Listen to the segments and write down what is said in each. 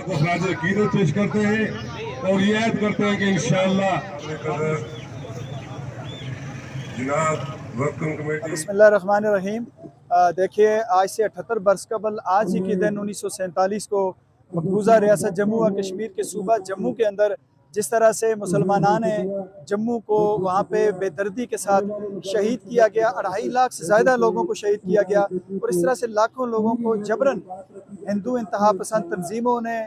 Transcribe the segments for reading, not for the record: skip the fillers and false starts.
को खराज अकीदत पेश करते हैं और ये याद करते हैं कि इंशाअल्लाह जनाब वर्किंग कमेटी। बिस्मिल्लाहिर्रहमानिर्रहीम। देखिए, आज से 78 बरस कबल आज ही के दिन 1947 को मकबूजा रियासत जम्मू और कश्मीर के सूबा जम्मू के अंदर जिस तरह से मुसलमानान ने जम्मू को वहाँ पे बेदर्दी के साथ शहीद किया गया, 2.5 लाख से ज़्यादा लोगों को शहीद किया गया और इस तरह से लाखों लोगों को जबरन हिंदू इंतहा पसंद तंजीमों ने,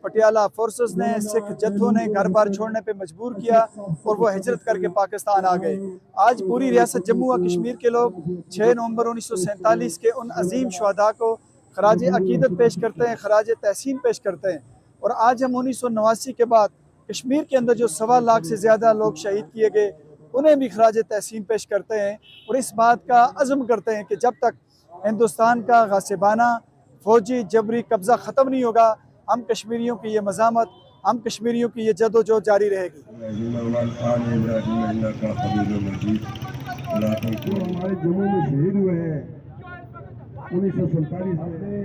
पटियाला फोर्सेस ने, सिख जत्थों ने घर बार छोड़ने पे मजबूर किया और वो हिजरत करके पाकिस्तान आ गए। आज पूरी रियासत जम्मू और कश्मीर के लोग 6 नवंबर 1947 के उन अजीम शुहदा को खराज अकीदत पेश करते हैं, खराज तहसीन पेश करते हैं। और आज हम 1989 के बाद कश्मीर के अंदर जो 1.25 लाख से ज़्यादा लोग शहीद किए गए उन्हें भी खराज तहसीन पेश करते हैं और इस बात का अज़्म करते हैं कि जब तक हिंदुस्तान का गासिबाना फौजी जबरी कब्ज़ा ख़त्म नहीं होगा, हम कश्मीरियों की ये मज़ामत, हम कश्मीरियों की ये जदोजहद जारी रहेगी। हमारे जम्मू में शहीद हुए हैं 1947 में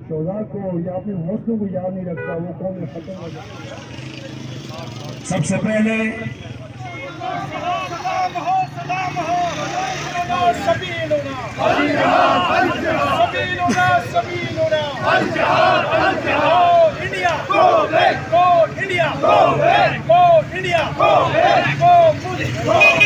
शोधा को या अपने हौसलों को याद नहीं रखता, वो कौन खत्म हो जाए। सबसे पहले India, go, go, India, go, go,